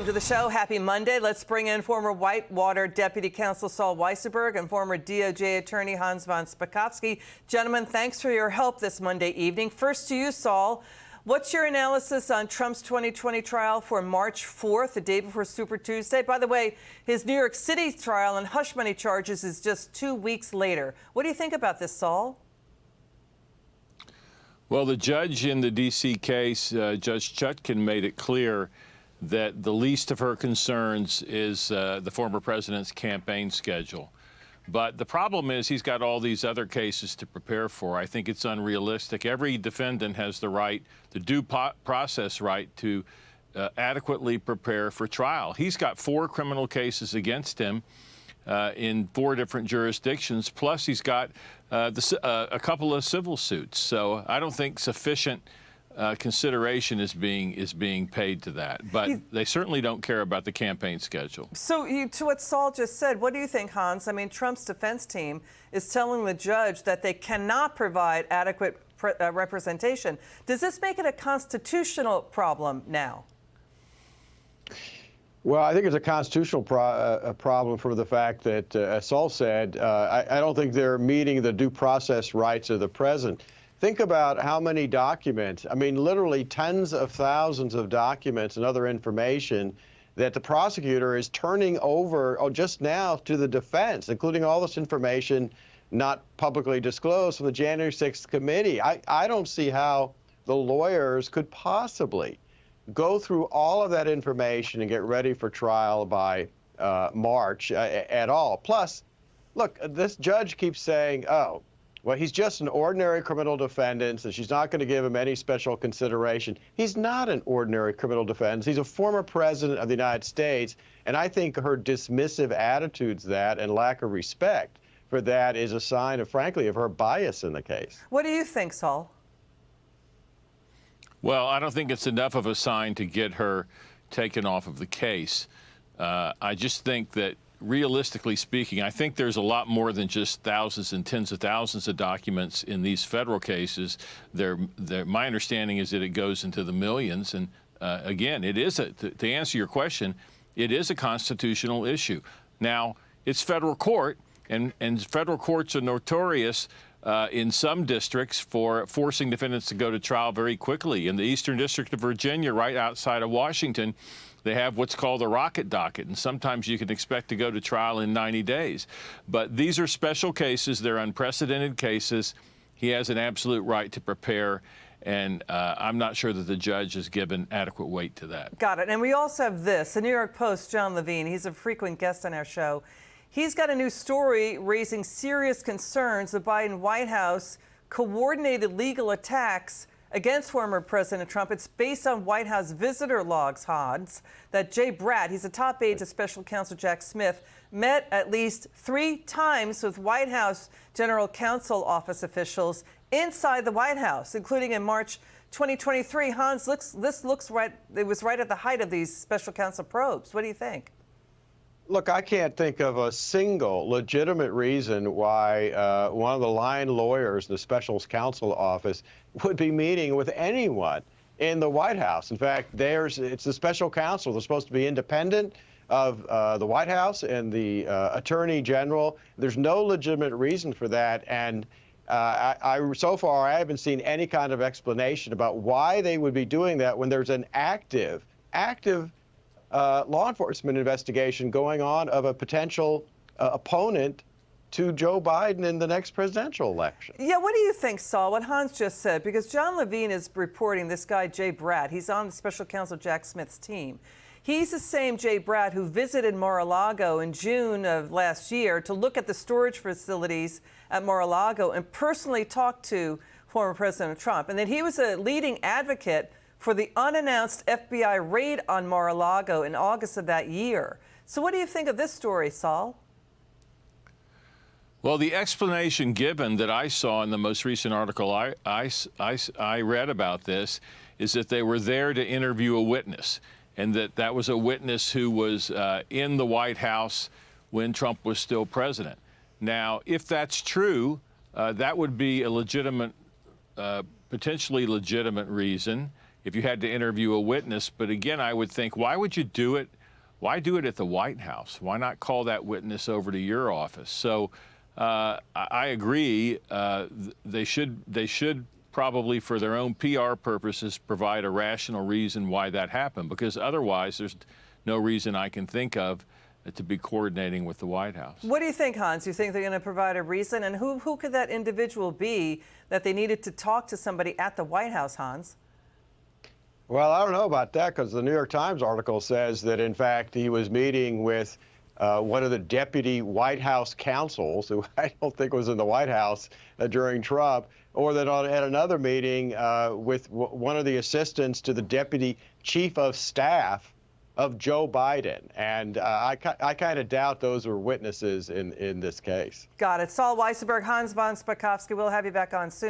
Welcome to the show. Happy Monday. Let's bring in former Whitewater Deputy Counsel Saul Wisenberg and former DOJ Attorney Hans von Spakovsky. Gentlemen, thanks for your help this Monday evening. First to you, Saul. What's your analysis on Trump's 2020 trial for March 4th, the day before Super Tuesday? By the way, his New York City trial on hush money charges is just 2 weeks later. What do you think about this, Saul? Well, the judge in the D.C. case, Judge Chutkan, made it clear that the least of her concerns is the former president's campaign schedule. But the problem is he's got all these other cases to prepare for. I think it's unrealistic. Every defendant has the right, the due process right, to adequately prepare for trial. He's got 4 criminal cases against him in 4 different jurisdictions, plus he's got a couple of civil suits. So I don't think sufficient consideration is being paid to that, but they certainly don't care about the campaign schedule. So to what Saul just said, what do you think, Hans? I mean, Trump's defense team is telling the judge that they cannot provide adequate representation. Does this make it a constitutional problem now? Well, I think it's a constitutional problem for the fact that, as Saul said, I don't think they're meeting the due process rights of the president. Think about how many documents, I mean, literally tens of thousands of documents and other information that the prosecutor is turning over just now to the defense, including all this information not publicly disclosed from the January 6th committee. I don't see how the lawyers could possibly go through all of that information and get ready for trial by March at all. Plus, look, this judge keeps saying, oh, well, he's just an ordinary criminal defendant, so she's not going to give him any special consideration. He's not an ordinary criminal defendant. He's a former president of the United States, and I think her dismissive attitudes and lack of respect for that is a sign of, frankly, of her bias in the case. What do you think, Saul? Well, I don't think it's enough of a sign to get her taken off of the case. I just think that, realistically speaking, I think there's a lot more than just thousands and tens of thousands of documents in these federal cases. My understanding is that it goes into the millions. And again, it is to answer your question, it is a constitutional issue. Now, it's federal court, and federal courts are notorious in some districts for forcing defendants to go to trial very quickly. In the Eastern District of Virginia, right outside of Washington, they have what's called a rocket docket, and sometimes you can expect to go to trial in 90 days. But these are special cases. They're unprecedented cases. He has an absolute right to prepare, and I'm not sure that the judge has given adequate weight to that. Got it. And we also have this. The New York Post, John Levine, he's a frequent guest on our show. He's got a new story raising serious concerns. The Biden White House coordinated legal attacks against former President Trump. It's based on White House visitor logs, Hans, that Jay Bratt, he's a top aide to Special Counsel Jack Smith, met at least 3 times with White House General Counsel office officials inside the White House, including in March 2023. Hans, this looks right. It was right at the height of these Special Counsel probes. What do you think? Look, I can't think of a single legitimate reason why one of the line lawyers in the Special Counsel office would be meeting with anyone in the White House. In fact, it's the Special Counsel. They're supposed to be independent of the White House and the Attorney General. There's no legitimate reason for that. And so far, I haven't seen any kind of explanation about why they would be doing that when there's an active law enforcement investigation going on of a potential opponent to Joe Biden in the next presidential election. Yeah, what do you think, Saul, what Hans just said? Because John Levine is reporting this guy, Jay Bratt. He's on the Special Counsel Jack Smith's team. He's the same Jay Bratt who visited Mar-a-Lago in June of last year to look at the storage facilities at Mar-a-Lago and personally talked to former President Trump. And then he was a leading advocate for the unannounced FBI raid on Mar-a-Lago in August of that year. So what do you think of this story, Saul? Well, the explanation given that I saw in the most recent article I read about this is that they were there to interview a witness, and that was a witness who was in the White House when Trump was still president. Now, if that's true, that would be a legitimate, potentially legitimate reason. if you had to interview a witness. But again, I would think, why would you do it? Why do it at the White House? Why not call that witness over to your office? So I agree. They should probably, for their own PR purposes, provide a rational reason why that happened, because otherwise there's no reason I can think of to be coordinating with the White House. What do you think, Hans? You think they're going to provide a reason? And who could that individual be that they needed to talk to somebody at the White House, Hans? Well, I don't know about that, because the New York Times article says that, in fact, he was meeting with one of the deputy White House counsels, who I don't think was in the White House during Trump, or that at another meeting with one of the assistants to the deputy chief of staff of Joe Biden. And I kind of doubt those were witnesses in this case. Got it. Saul Wisenberg, Hans von Spakovsky, we'll have you back on soon.